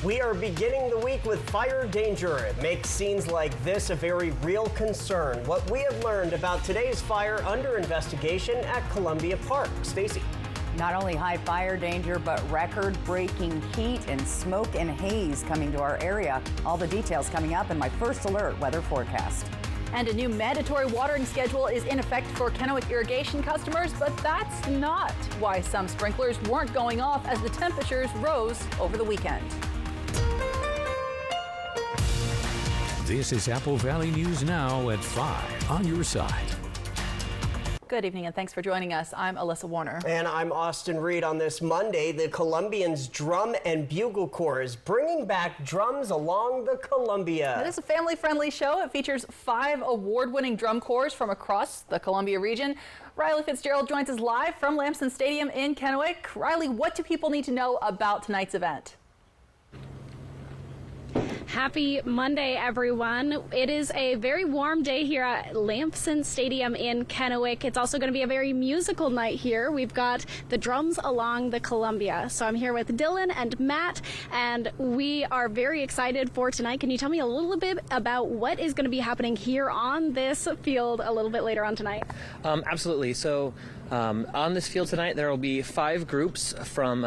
We are beginning the week with fire danger. It makes scenes like this a very real concern. What we have learned about today's fire under investigation at Columbia Park. Stacy. Not only high fire danger, but record-breaking heat and smoke and haze coming to our area. All the details coming up in my first alert weather forecast. And a new mandatory watering schedule is in effect for Kennewick irrigation customers, but that's not why some sprinklers weren't going off as the temperatures rose over the weekend. This is Apple Valley News Now at 5 on your side. Good evening and thanks for joining us. I'm Alyssa Warner. And I'm Austin Reed. On this Monday, the Columbians Drum and Bugle Corps is bringing back drums along the Columbia. It is a family-friendly show. It features 5 award-winning drum corps from across the Columbia region. Riley Fitzgerald joins us live from Lamson Stadium in Kennewick. Riley, what do people need to know about tonight's event? Happy Monday, everyone. It is a very warm day here at Lamson Stadium in Kennewick. It's also going to be a very musical night here. We've got the drums along the Columbia. So I'm here with Dylan and Matt, and we are very excited for tonight. Can you tell me a little bit about what is going to be happening here on this field a little bit later on tonight? Absolutely. So on this field tonight, there will be 5 groups from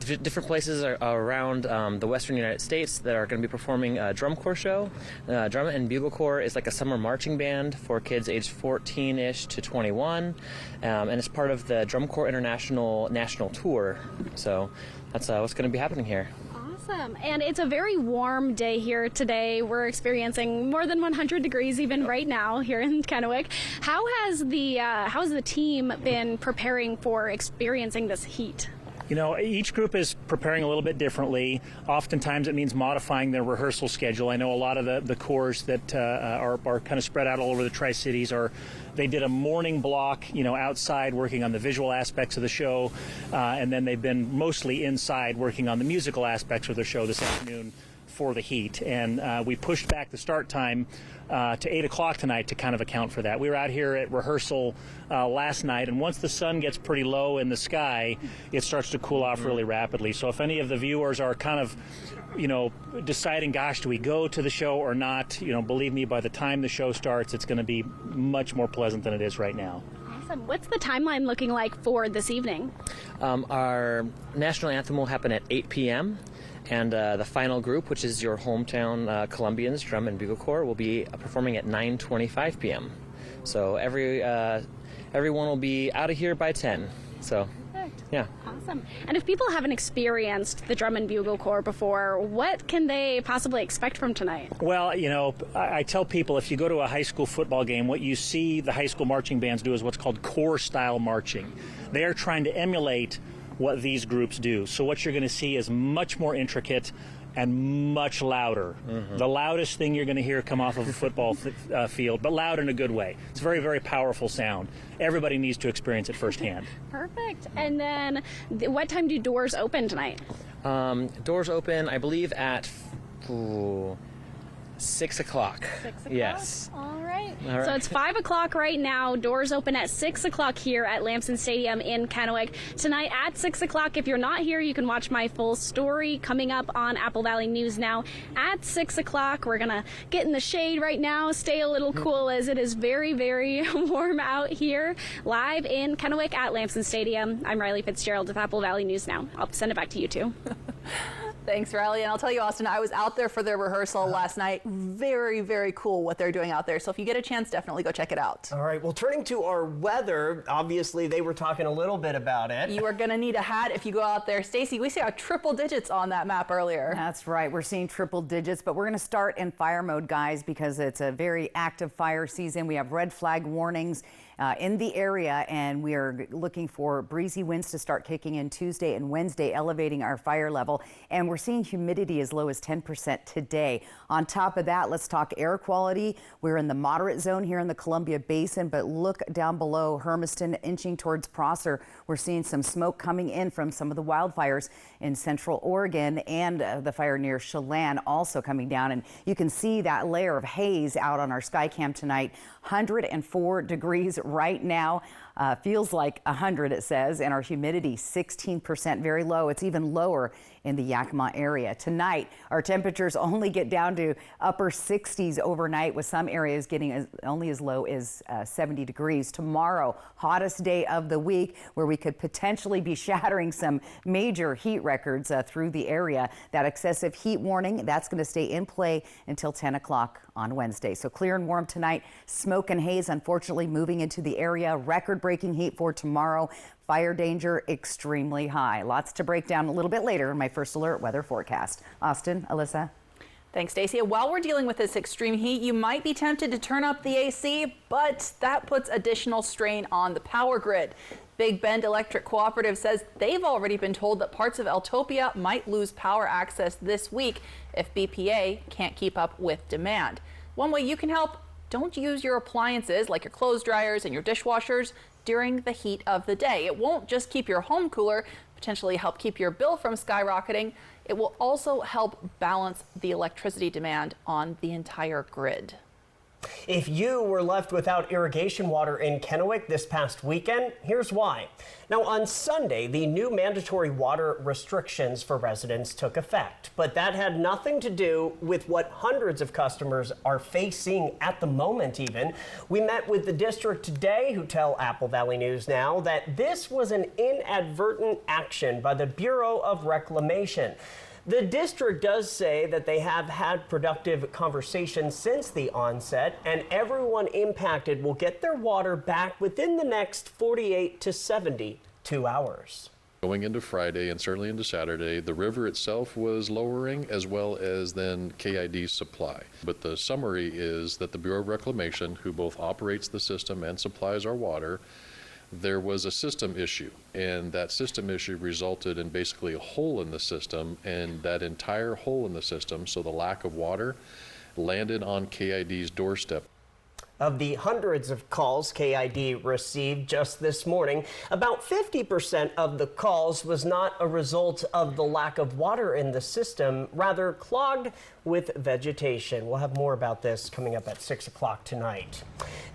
different places around the western United States that are going to be performing a drum corps show. Drum and Bugle Corps is like a summer marching band for kids aged 14-ish to 21, and it's part of the Drum Corps International National Tour. So that's what's going to be happening here. Awesome. And it's a very warm day here today. We're experiencing more than 100 degrees even right now here in Kennewick. How has the team been preparing for experiencing this heat? You know, each group is preparing a little bit differently. Oftentimes it means modifying their rehearsal schedule. I know a lot of the corps that are kind of spread out all over the Tri-Cities they did a morning block, outside working on the visual aspects of the show, and then they've been mostly inside working on the musical aspects of the show this afternoon for the heat. And we pushed back the start time to 8 o'clock tonight to kind of account for that. We were out here at rehearsal last night, and once the sun gets pretty low in the sky, it starts to cool off really rapidly. So if any of the viewers are kind of, deciding, gosh, do we go to the show or not, believe me, by the time the show starts, it's going to be much more pleasant than it is right now. Awesome. What's the timeline looking like for this evening? Our national anthem will happen at 8 p.m. And the final group, which is your hometown Columbians Drum and Bugle Corps, will be performing at 9:25 p.m. So everyone will be out of here by 10. So, perfect. Yeah. Awesome. And if people haven't experienced the Drum and Bugle Corps before, what can they possibly expect from tonight? Well, I tell people if you go to a high school football game, what you see the high school marching bands do is what's called corps-style marching. They are trying to emulate what these groups do. So what you're going to see is much more intricate and much louder. Mm-hmm. The loudest thing you're going to hear come off of a football field, but loud in a good way. It's a very, very powerful sound. Everybody needs to experience it firsthand. Perfect. And then what time do doors open tonight? Doors open, I believe, at 6 o'clock. 6 o'clock? Yes. All right. All right. So it's 5 o'clock right now. Doors open at 6 o'clock here at Lamson Stadium in Kennewick. Tonight at 6 o'clock, if you're not here, you can watch my full story coming up on Apple Valley News Now at 6 o'clock. We're going to get in the shade right now, stay a little cool as it is very, very warm out here. Live in Kennewick at Lamson Stadium. I'm Riley Fitzgerald with Apple Valley News Now. I'll send it back to you two. Thanks, Riley. And I'll tell you, Austin, I was out there for their rehearsal last night. Very, very cool what they're doing out there. So if you get a chance, definitely go check it out. All right. Well, turning to our weather, obviously they were talking a little bit about it. You are going to need a hat if you go out there. Stacy, we saw triple digits on that map earlier. That's right. We're seeing triple digits, but we're going to start in fire mode, guys, because it's a very active fire season. We have red flag warnings in the area, and we are looking for breezy winds to start kicking in Tuesday and Wednesday, elevating our fire level. And we're seeing humidity as low as 10% today. On top of that, let's talk air quality. We're in the moderate zone here in the Columbia Basin, but look down below Hermiston, inching towards Prosser. We're seeing some smoke coming in from some of the wildfires in central Oregon, and the fire near Chelan also coming down. And you can see that layer of haze out on our sky cam tonight. 104 degrees right now. Feels like 100, it says, and our humidity 16%, very low. It's even lower in the Yakima area. Tonight, our temperatures only get down to upper 60s overnight, with some areas getting only as low as 70 degrees. Tomorrow, hottest day of the week, where we could potentially be shattering some major heat records through the area. That excessive heat warning, that's going to stay in play until 10 o'clock on Wednesday. So clear and warm tonight. Smoke and haze, unfortunately, moving into the area. Record-breaking heat for tomorrow. Fire danger extremely high. Lots to break down a little bit later in my First Alert weather forecast. Austin, Alyssa. Thanks, Stacey. While we're dealing with this extreme heat, you might be tempted to turn up the AC, but that puts additional strain on the power grid. Big Bend Electric Cooperative says they've already been told that parts of Eltopia might lose power access this week if BPA can't keep up with demand. One way you can help: don't use your appliances like your clothes dryers and your dishwashers during the heat of the day. It won't just keep your home cooler, potentially help keep your bill from skyrocketing. It will also help balance the electricity demand on the entire grid. If you were left without irrigation water in Kennewick this past weekend, here's why. Now, on Sunday, the new mandatory water restrictions for residents took effect, but that had nothing to do with what hundreds of customers are facing at the moment even. We met with the district today, who tell Apple Valley News Now that this was an inadvertent action by the Bureau of Reclamation. The district does say that they have had productive conversations since the onset, and everyone impacted will get their water back within the next 48 to 72 hours. Going into Friday and certainly into Saturday, the river itself was lowering, as well as then KID's supply. But the summary is that the Bureau of Reclamation, who both operates the system and supplies our water, there was a system issue, and that system issue resulted in basically a hole in the system, and that entire hole in the system, so the lack of water, landed on KID's doorstep. Of the hundreds of calls KID received just this morning, about 50% of the calls was not a result of the lack of water in the system, rather clogged with vegetation. We'll have more about this coming up at 6 o'clock tonight.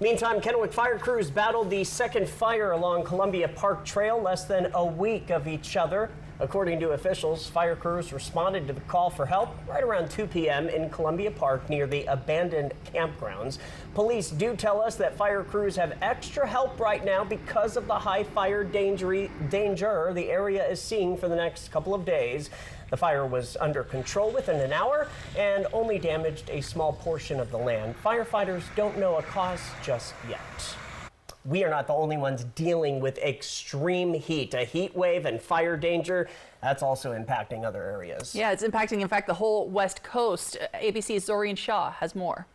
Meantime, Kennewick fire crews battled the second fire along Columbia Park Trail less than a week of each other. According to officials, fire crews responded to the call for help right around 2 p.m. in Columbia Park near the abandoned campgrounds. Police do tell us that fire crews have extra help right now because of the high fire danger the area is seeing for the next couple of days. The fire was under control within an hour and only damaged a small portion of the land. Firefighters don't know a cause just yet. We are not the only ones dealing with extreme heat. A heat wave and fire danger, that's also impacting other areas. Yeah, it's impacting, in fact, the whole West Coast. ABC's Zoreen Shaw has more.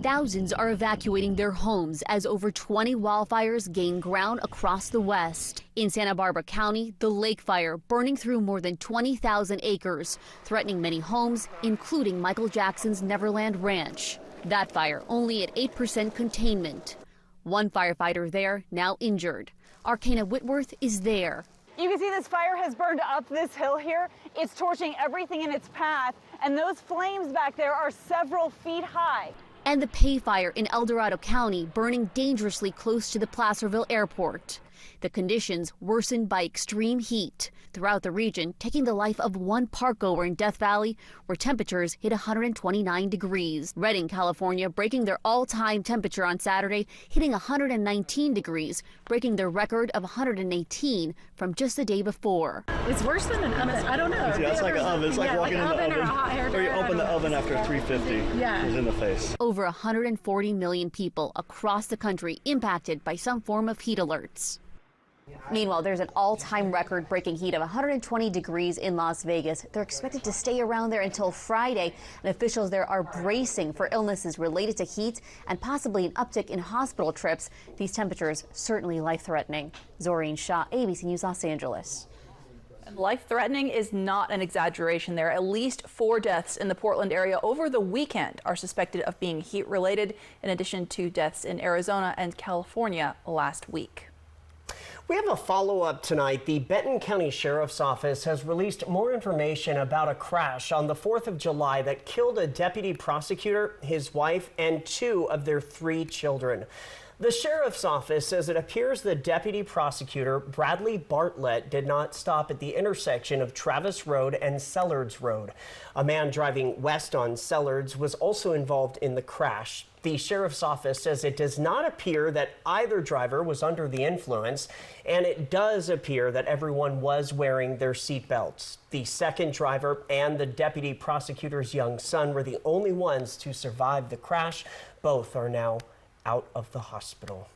Thousands are evacuating their homes as over 20 wildfires gain ground across the West. In Santa Barbara County, the Lake Fire burning through more than 20,000 acres, threatening many homes, including Michael Jackson's Neverland Ranch. That fire only at 8% containment. One firefighter there now injured. Arcana Whitworth is there. You can see this fire has burned up this hill here. It's torching everything in its path, and those flames back there are several feet high. And the Pay Fire in El Dorado County burning dangerously close to the Placerville Airport. The conditions worsened by extreme heat throughout the region, taking the life of one parkgoer in Death Valley, where temperatures hit 129 degrees. Redding, California, breaking their all-time temperature on Saturday, hitting 119 degrees, breaking their record of 118 from just the day before. It's worse than an oven. I don't know. Yeah, it's like an oven. It's like walking in the oven. Or you open the oven after 350. Yeah. It's in the face. Over 140 million people across the country impacted by some form of heat alerts. Meanwhile, there's an all-time record-breaking heat of 120 degrees in Las Vegas. They're expected to stay around there until Friday, and officials there are bracing for illnesses related to heat and possibly an uptick in hospital trips. These temperatures certainly life-threatening. Zoreen Shaw, ABC News, Los Angeles. Life-threatening is not an exaggeration there. At least 4 deaths in the Portland area over the weekend are suspected of being heat-related, in addition to deaths in Arizona and California last week. We have a follow-up tonight. The Benton County Sheriff's Office has released more information about a crash on the 4th of July that killed a deputy prosecutor, his wife, and 2 of their 3 children. The sheriff's office says it appears the deputy prosecutor, Bradley Bartlett, did not stop at the intersection of Travis Road and Sellards Road. A man driving west on Sellards was also involved in the crash. The sheriff's office says it does not appear that either driver was under the influence, and it does appear that everyone was wearing their seatbelts. The second driver and the deputy prosecutor's young son were the only ones to survive the crash. Both are now out of the hospital.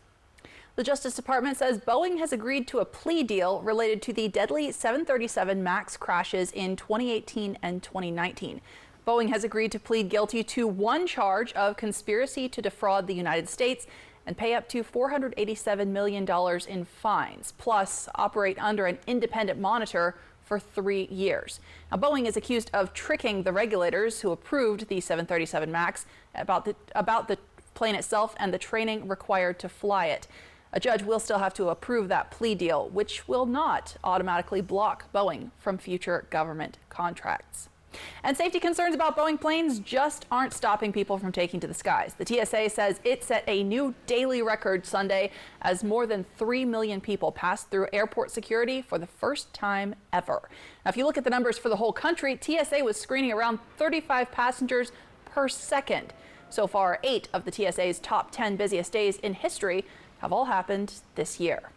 The Justice Department says Boeing has agreed to a plea deal related to the deadly 737 MAX crashes in 2018 and 2019. Boeing has agreed to plead guilty to one charge of conspiracy to defraud the United States and pay up to $487 million in fines, plus operate under an independent monitor for 3 years. Now, Boeing is accused of tricking the regulators who approved the 737 MAX about the plane itself and the training required to fly it. A judge will still have to approve that plea deal, which will not automatically block Boeing from future government contracts. And safety concerns about Boeing planes just aren't stopping people from taking to the skies. The TSA says it set a new daily record Sunday as more than 3 million people passed through airport security for the first time ever. Now, if you look at the numbers for the whole country, TSA was screening around 35 passengers per second. So far, 8 of the TSA's top 10 busiest days in history have all happened this year.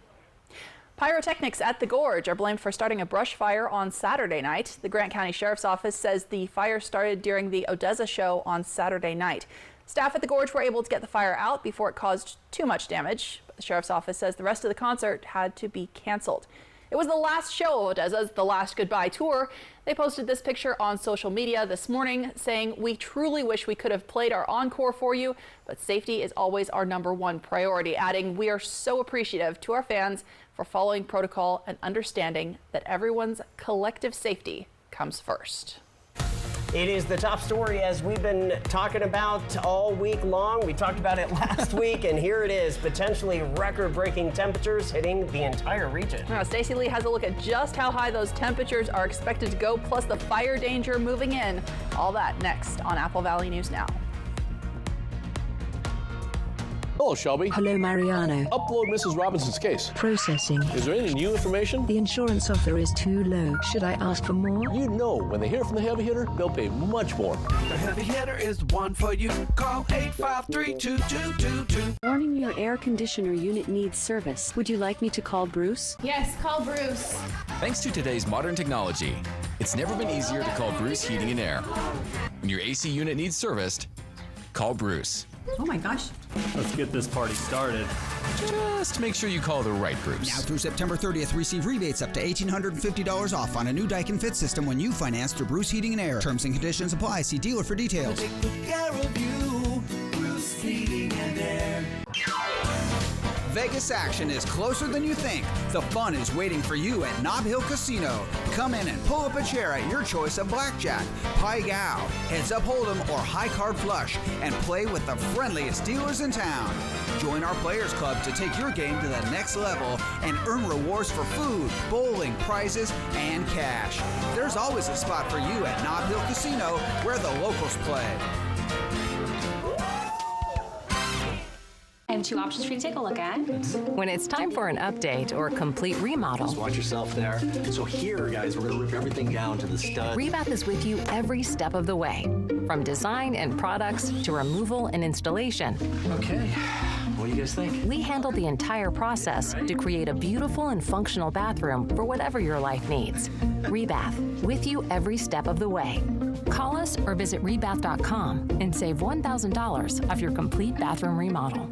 Pyrotechnics at the Gorge are blamed for starting a brush fire on Saturday night. The Grant County Sheriff's Office says the fire started during the Odessa show on Saturday night. Staff at the Gorge were able to get the fire out before it caused too much damage. But the Sheriff's Office says the rest of the concert had to be canceled. It was the last show of Odessa's The Last Goodbye Tour. They posted this picture on social media this morning saying, "We truly wish we could have played our encore for you, but safety is always our #1 priority," adding, "We are so appreciative to our fans for following protocol and understanding that everyone's collective safety comes first." It is the top story as we've been talking about all week long. We talked about it last week, and here it is, potentially record-breaking temperatures hitting the entire region. Now, Stacey Lee has a look at just how high those temperatures are expected to go, plus the fire danger moving in. All that next on Apple Valley News Now. Hello, Shelby. Hello, Mariano. Upload Mrs. Robinson's case. Processing. Is there any new information? The insurance offer is too low. Should I ask for more? You know, when they hear from the heavy hitter, they'll pay much more. The heavy hitter is the one for you. Call 853-2222. Warning, your air conditioner unit needs service. Would you like me to call Bruce? Yes, call Bruce. Thanks to today's modern technology, it's never been easier to call Bruce Heating and Air. When your AC unit needs serviced, call Bruce. Oh my gosh. Let's get this party started. Just make sure you call the right Bruce. Now through September 30th, receive rebates up to $1,850 off on a new Daikin Fit system when you finance through Bruce Heating and Air. Terms and conditions apply. See dealer for details. Take good care of you, Bruce Heating and Air. Vegas action is closer than you think. The fun is waiting for you at Nob Hill Casino. Come in and pull up a chair at your choice of blackjack, pie gow, heads up hold'em, or high card flush, and play with the friendliest dealers in town. Join our Players Club to take your game to the next level and earn rewards for food, bowling, prizes, and cash. There's always a spot for you at Nob Hill Casino, where the locals play. I have 2 options for you to take a look at. When it's time for an update or complete remodel, just watch yourself there. So here, guys, we're going to rip everything down to the stud. Rebath is with you every step of the way, from design and products to removal and installation. Okay, what do you guys think? We handle the entire process to create a beautiful and functional bathroom for whatever your life needs. Rebath, with you every step of the way. Call us or visit rebath.com and save $1,000 off your complete bathroom remodel.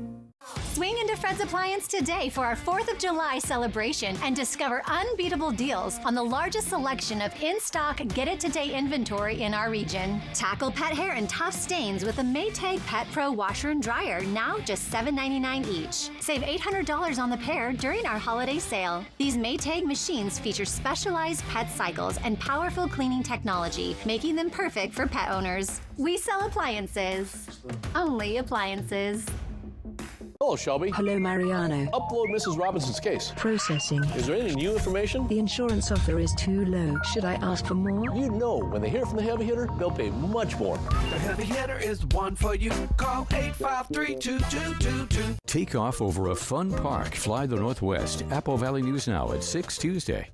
Swing into Fred's Appliance today for our 4th of July celebration and discover unbeatable deals on the largest selection of in-stock get-it-today inventory in our region. Tackle pet hair and tough stains with the Maytag Pet Pro washer and dryer, now just $7.99 each. Save $800 on the pair during our holiday sale. These Maytag machines feature specialized pet cycles and powerful cleaning technology, making them perfect for pet owners. We sell appliances. Only appliances. Hello, Shelby. Hello, Mariano. Upload Mrs. Robinson's case. Processing. Is there any new information? The insurance offer is too low. Should I ask for more? You know, when they hear from the heavy hitter, they'll pay much more. The heavy hitter is the one for you. Call 853-2222. Take off over a fun park. Fly the Northwest. Apple Valley News Now at 6 Tuesday.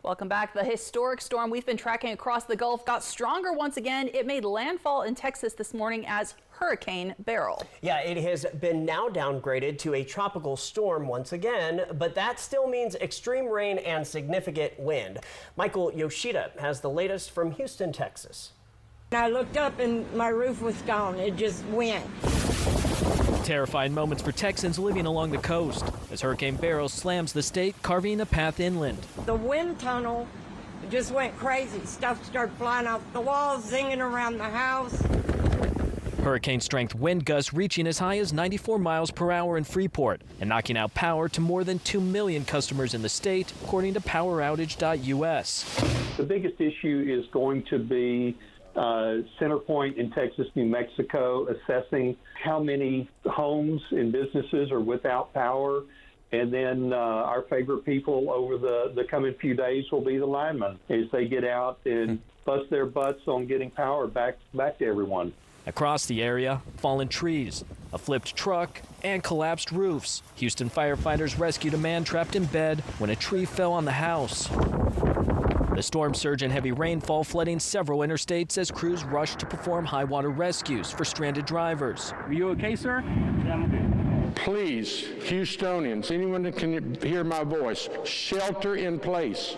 Welcome back. The historic storm we've been tracking across the Gulf got stronger once again. It made landfall in Texas this morning as Hurricane Beryl. Yeah, it has been now downgraded to a tropical storm once again, but that still means extreme rain and significant wind. Michael Yoshida has the latest from Houston, Texas. I looked up and my roof was gone. It just went. Terrifying moments for Texans living along the coast as Hurricane Beryl slams the state, carving a path inland. The wind tunnel just went crazy. Stuff started flying off the walls, zinging around the house. Hurricane-strength wind gusts reaching as high as 94 miles per hour in Freeport and knocking out power to more than 2 million customers in the state, according to poweroutage.us. The biggest issue is going to be Center Point in Texas, New Mexico, assessing how many homes and businesses are without power. And then our favorite people over the coming few days will be the linemen as they get out and bust their butts on getting power back to everyone. Across the area, fallen trees, a flipped truck, and collapsed roofs. Houston firefighters rescued a man trapped in bed when a tree fell on the house. The storm surge and heavy rainfall flooding several interstates as crews rushed to perform high water rescues for stranded drivers. Are you okay, sir? Yeah, I'm okay. Please, Houstonians, anyone that can hear my voice, shelter in place.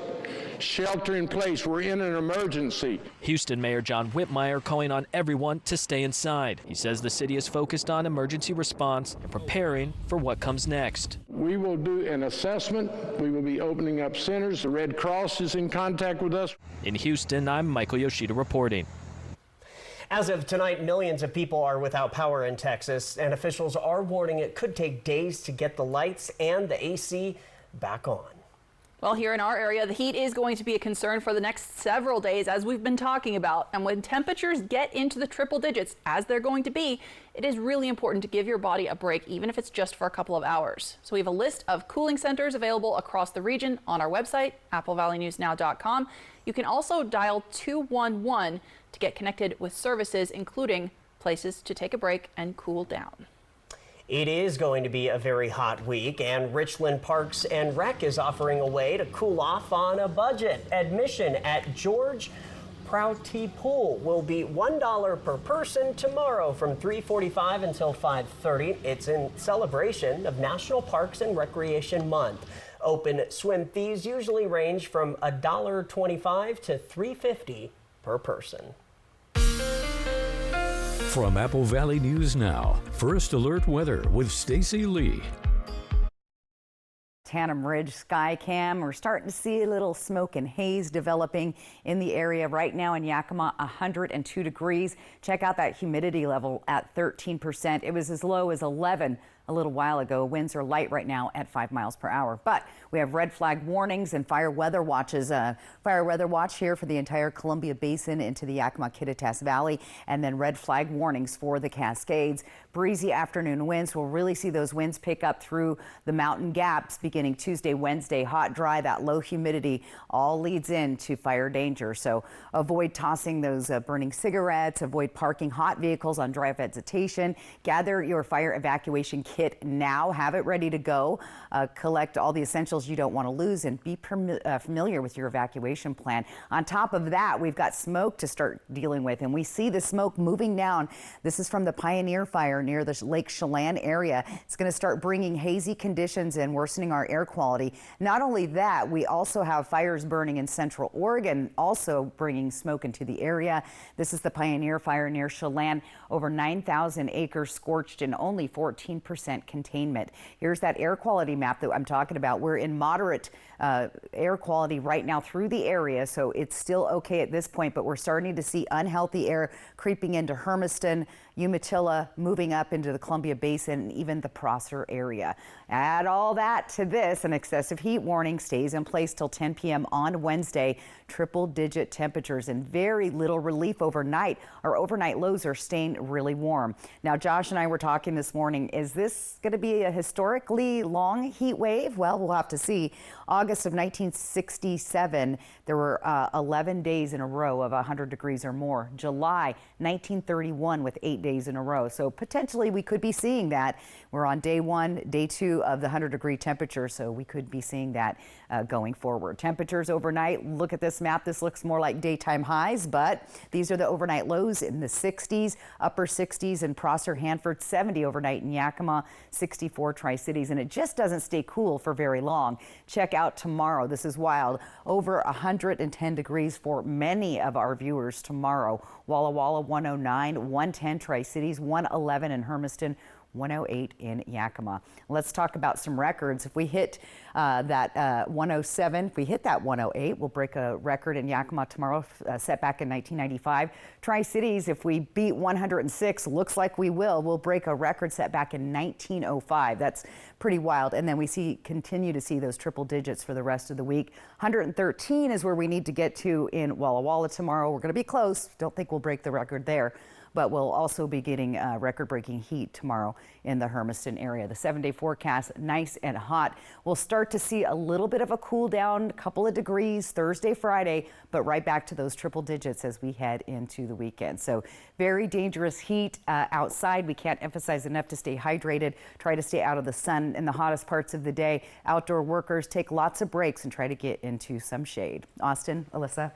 Shelter in place. We're in an emergency. Houston Mayor John Whitmire calling on everyone to stay inside. He says the city is focused on emergency response and preparing for what comes next. We will do an assessment. We will be opening up centers. The Red Cross is in contact with us. In Houston, I'm Michael Yoshida reporting. As of tonight, millions of people are without power in Texas, and officials are warning it could take days to get the lights and the AC back on. Well, here in our area, the heat is going to be a concern for the next several days, as we've been talking about. And when temperatures get into the triple digits, as they're going to be, it is really important to give your body a break, even if it's just for a couple of hours. So we have a list of cooling centers available across the region on our website, applevalleyNewsNow.com. You can also dial 211 to get connected with services, including places to take a break and cool down. It is going to be a very hot week, and Richland Parks and Rec is offering a way to cool off on a budget. Admission at George Prouty Pool will be $1 per person tomorrow from 3:45 until 5:30. It's in celebration of National Parks and Recreation Month. Open swim fees usually range from $1.25 to $3.50 per person. From Apple Valley News Now, First Alert Weather with Stacy Lee. Tannum Ridge sky cam. We're starting to see a little smoke and haze developing in the area right now in Yakima, 102 degrees. Check out that humidity level at 13%. It was as low as 11 a little while ago. Winds are light right now at 5 miles per hour. But we have red flag warnings and fire weather watches. Fire weather watch here for the entire Columbia Basin into the Yakima-Kittitas Valley, and then red flag warnings for the Cascades. Breezy afternoon winds. We'll really see those winds pick up through the mountain gaps beginning Tuesday, Wednesday. Hot, dry, that low humidity all leads into fire danger. So avoid tossing those burning cigarettes, avoid parking hot vehicles on dry vegetation. Gather your fire evacuation kit now. Have it ready to go. Collect all the essentials you don't want to lose, and be familiar with your evacuation plan. On top of that, we've got smoke to start dealing with, and we see the smoke moving down. This is from the Pioneer Fire near the Lake Chelan area. It's going to start bringing hazy conditions and worsening our air quality. Not only that, we also have fires burning in Central Oregon, also bringing smoke into the area. This is the Pioneer Fire near Chelan. Over 9,000 acres scorched and only 14% containment. Here's that air quality map that I'm talking about. We're in moderate air quality right now through the area, so it's still okay at this point, but we're starting to see unhealthy air creeping into Hermiston, Umatilla moving up into the Columbia Basin and even the Prosser area. Add all that to this, an excessive heat warning stays in place till 10 p.m. on Wednesday. Triple-digit temperatures and very little relief overnight. Our overnight lows are staying really warm. Now, Josh and I were talking this morning. Is this going to be a historically long heat wave? Well, we'll have to see. August of 1967, there were 11 days in a row of 100 degrees or more. July 1931 with 8 days in a row. So potentially we could be seeing that. We're on day 1, day 2 of the 100-degree temperature, so we could be seeing that going forward. Temperatures overnight, look at this map. This looks more like daytime highs, but these are the overnight lows in the 60s, upper 60s in Prosser, Hanford, 70 overnight in Yakima, 64 Tri-Cities, and it just doesn't stay cool for very long. Check out tomorrow. This is wild. Over 110 degrees for many of our viewers tomorrow. Walla Walla 109, 110 Tri-Cities, 111 in Hermiston, 108 in Yakima. Let's talk about some records. If we hit that 107, if we hit that 108, we'll break a record in Yakima tomorrow, set back in 1995. Tri-Cities, if we beat 106, looks like we will, we'll break a record set back in 1905. That's pretty wild. And then we continue to see those triple digits for the rest of the week. 113 is where we need to get to in Walla Walla tomorrow. We're going to be close. Don't think we'll break the record there. But we'll also be getting record-breaking heat tomorrow in the Hermiston area. The 7-day forecast, nice and hot. We'll start to see a little bit of a cool down, a couple of degrees Thursday, Friday, but right back to those triple digits as we head into the weekend. So very dangerous heat outside. We can't emphasize enough to stay hydrated. Try to stay out of the sun in the hottest parts of the day. Outdoor workers take lots of breaks and try to get into some shade. Austin, Alyssa.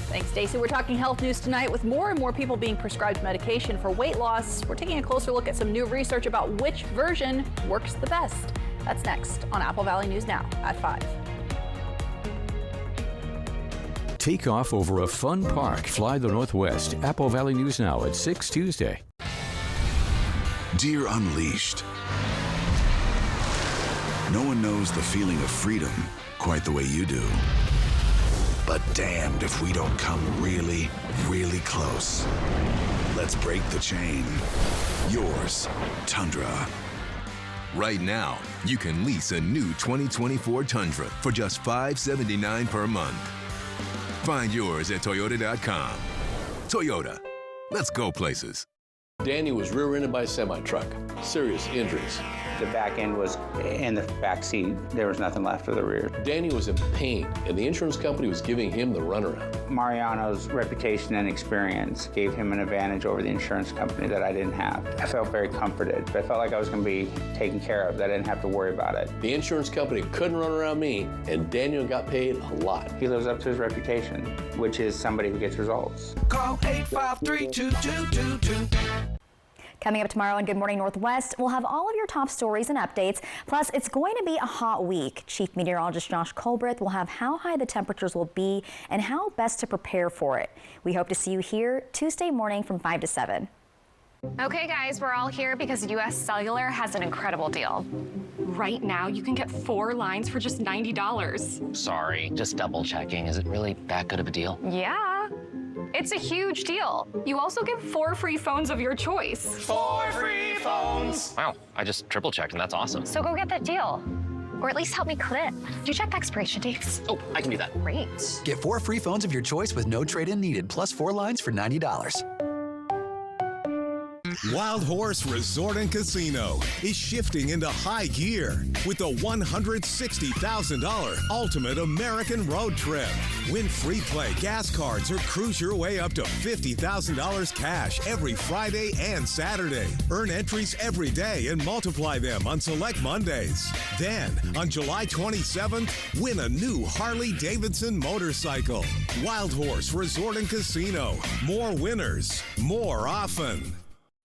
Thanks, Stacey. We're talking health news tonight. With more and more people being prescribed medication for weight loss, we're taking a closer look at some new research about which version works the best. That's next on Apple Valley News Now at 5. Take off over a fun park. Fly the Northwest. Apple Valley News Now at 6 Tuesday. Deer Unleashed. No one knows the feeling of freedom quite the way you do. But damned if we don't come really, really close. Let's break the chain. Yours, Tundra. Right now, you can lease a new 2024 Tundra for just $579 per month. Find yours at Toyota.com. Toyota, let's go places. Danny was rear-ended by a semi-truck. Serious injuries. The back end was in the back seat. There was nothing left of the rear. Danny was in pain, and the insurance company was giving him the runaround. Mariano's reputation and experience gave him an advantage over the insurance company that I didn't have. I felt very comforted. I felt like I was going to be taken care of, that I didn't have to worry about it. The insurance company couldn't run around me, and Daniel got paid a lot. He lives up to his reputation, which is somebody who gets results. Call 853-2222. Coming up tomorrow on Good Morning Northwest, we'll have all of your top stories and updates. Plus, it's going to be a hot week. Chief Meteorologist Josh Colbreth will have how high the temperatures will be and how best to prepare for it. We hope to see you here Tuesday morning from 5 to 7. Okay, guys, we're all here because US Cellular has an incredible deal. Right now, you can get 4 lines for just $90. Sorry, just double checking. Is it really that good of a deal? Yeah. It's a huge deal. You also get 4 free phones of your choice. 4 free phones. Wow, I just triple checked and that's awesome. So go get that deal. Or at least help me clip. Do you check the expiration dates? Oh, I can do that. Great. Get 4 free phones of your choice with no trade-in needed, plus 4 lines for $90. Wild Horse Resort and Casino is shifting into high gear with the $160,000 Ultimate American Road Trip. Win free play gas cards or cruise your way up to $50,000 cash every Friday and Saturday. Earn entries every day and multiply them on select Mondays. Then, on July 27th, win a new Harley-Davidson motorcycle. Wild Horse Resort and Casino. More winners, more often.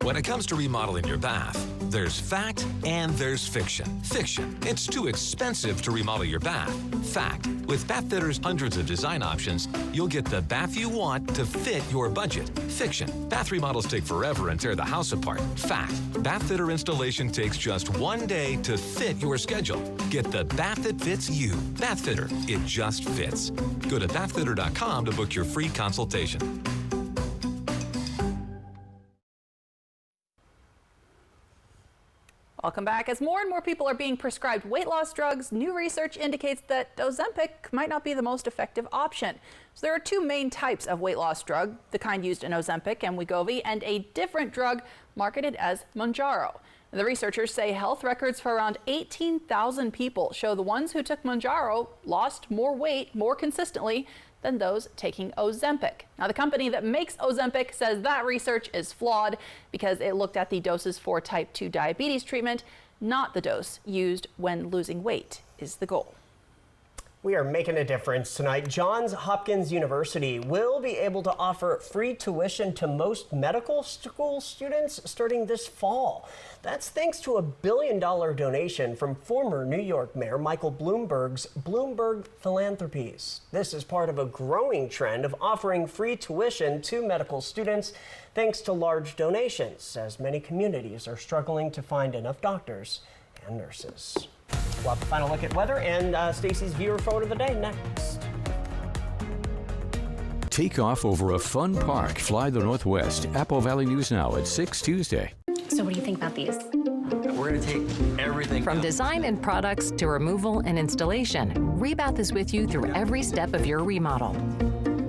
When it comes to remodeling your bath, there's fact and there's fiction. Fiction, it's too expensive to remodel your bath. Fact, with Bath Fitter's hundreds of design options, you'll get the bath you want to fit your budget. Fiction, bath remodels take forever and tear the house apart. Fact, Bath Fitter installation takes just 1 day to fit your schedule. Get the bath that fits you. Bath Fitter, it just fits. Go to bathfitter.com to book your free consultation. Welcome back. As more and more people are being prescribed weight loss drugs, new research indicates that Ozempic might not be the most effective option. So there are two main types of weight loss drug, the kind used in Ozempic and Wegovy, and a different drug marketed as Mounjaro. The researchers say health records for around 18,000 people show the ones who took Mounjaro lost more weight more consistently than those taking Ozempic. Now, the company that makes Ozempic says that research is flawed because it looked at the doses for type 2 diabetes treatment, not the dose used when losing weight is the goal. We are making a difference tonight. Johns Hopkins University will be able to offer free tuition to most medical school students starting this fall. That's thanks to a $1 billion donation from former New York Mayor Michael Bloomberg's Bloomberg Philanthropies. This is part of a growing trend of offering free tuition to medical students thanks to large donations, as many communities are struggling to find enough doctors and nurses. We'll have a final look at weather and Stacy's viewer photo of the day next. Take off over a fun park. Fly the Northwest. Apple Valley News Now at 6 Tuesday. So what do you think about these? We're going to take everything. From design and products to removal and installation, Rebath is with you through every step of your remodel.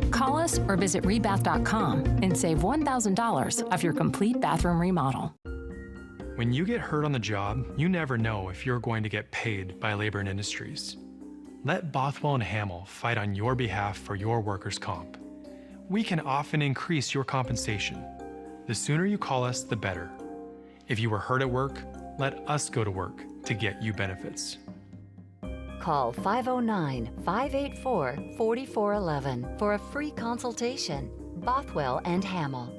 Call us or visit rebath.com and save $1,000 off your complete bathroom remodel. When you get hurt on the job, you never know if you're going to get paid by Labor and Industries. Let Bothwell and Hamill fight on your behalf for your workers' comp. We can often increase your compensation. The sooner you call us, the better. If you were hurt at work, let us go to work to get you benefits. Call 509-584-4411 for a free consultation. Bothwell and Hamill.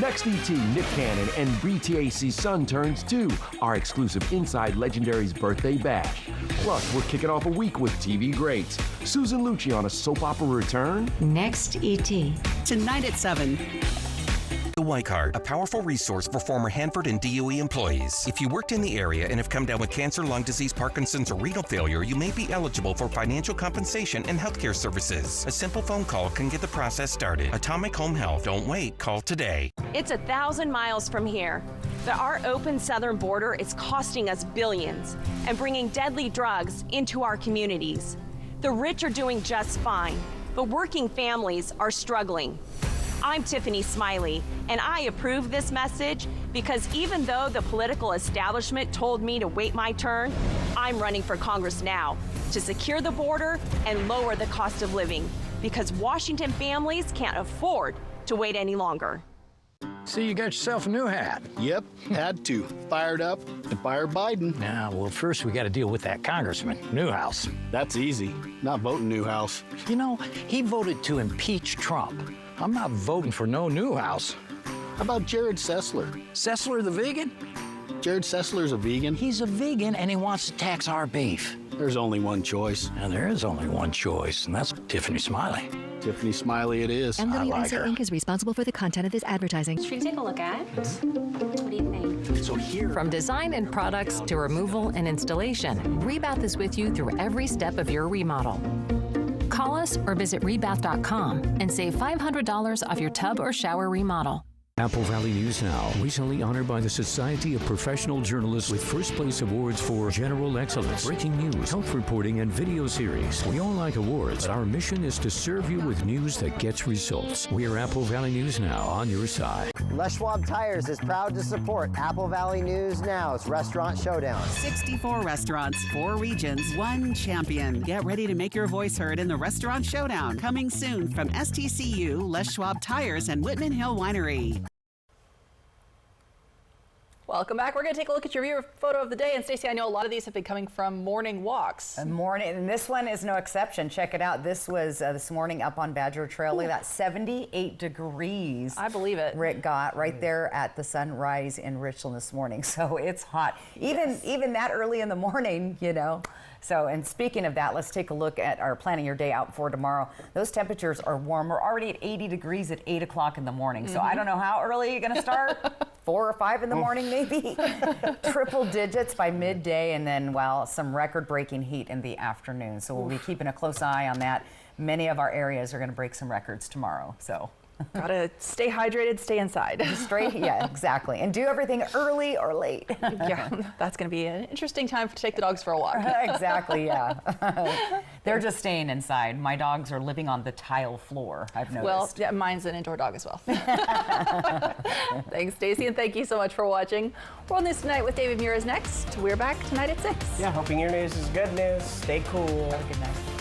Next ET, Nick Cannon and BTAC's son turns 2, our exclusive Inside Legendary's birthday bash. Plus, we're kicking off a week with TV greats. Susan Lucci on a soap opera return. Next ET. Tonight at 7. The White Card, a powerful resource for former Hanford and DOE employees. If you worked in the area and have come down with cancer, lung disease, Parkinson's, or renal failure, you may be eligible for financial compensation and healthcare services. A simple phone call can get the process started. Atomic Home Health. Don't wait. Call today. It's 1,000 miles from here, but our open southern border is costing us billions and bringing deadly drugs into our communities. The rich are doing just fine, but working families are struggling. I'm Tiffany Smiley, and I approve this message because even though the political establishment told me to wait my turn, I'm running for Congress now to secure the border and lower the cost of living because Washington families can't afford to wait any longer. So you got yourself a new hat. Yep, had to. Fired up to fire Biden. Now, well, first we got to deal with that congressman, Newhouse. That's easy. Not voting Newhouse. You know, he voted to impeach Trump. I'm not voting for no Newhouse. How about Jared Sessler? Sessler the vegan? Jared Sessler's a vegan. He's a vegan and he wants to tax our beef. There's only one choice. And there is only one choice, and that's Tiffany Smiley. Tiffany Smiley it is. I like her. Inc. is responsible for the content of this advertising. Should we take a look at it? What do you think? So here... From design and products to removal and installation, Rebath is with you through every step of your remodel. Call us or visit rebath.com and save $500 off your tub or shower remodel. Apple Valley News Now, recently honored by the Society of Professional Journalists with first place awards for general excellence, breaking news, health reporting, and video series. We all like awards, but our mission is to serve you with news that gets results. We are Apple Valley News Now, on your side. Les Schwab Tires is proud to support Apple Valley News Now's Restaurant Showdown. 64 restaurants, 4 regions, 1 champion. Get ready to make your voice heard in the Restaurant Showdown. Coming soon from STCU, Les Schwab Tires, and Whitman Hill Winery. Welcome back. We're going to take a look at your viewer photo of the day. And Stacey, I know a lot of these have been coming from morning walks. And this one is no exception. Check it out. This was this morning up on Badger Trail. Look at that, 78 degrees. I believe it. Rick got right there at the sunrise in Richland this morning. So it's hot. Even that early in the morning, you know. So, and speaking of that, let's take a look at our planning your day out for tomorrow. Those temperatures are warm. We're already at 80 degrees at 8 o'clock in the morning. So I don't know how early you're going to start. 4 or 5 in the morning, maybe. Triple digits by midday, and then, well, some record-breaking heat in the afternoon. So we'll be keeping a close eye on that. Many of our areas are going to break some records tomorrow. So Gotta stay hydrated, stay inside. Yeah, exactly. And do everything early or late. Yeah, that's going to be an interesting time to take the dogs for a walk. Exactly, yeah. They're just staying inside. My dogs are living on the tile floor, I've noticed. Well, yeah, mine's an indoor dog as well. Thanks, Stacey, and thank you so much for watching. World News Tonight with David Muir is next. We're back tonight at 6. Yeah, hoping your news is good news. Stay cool. Have a good night.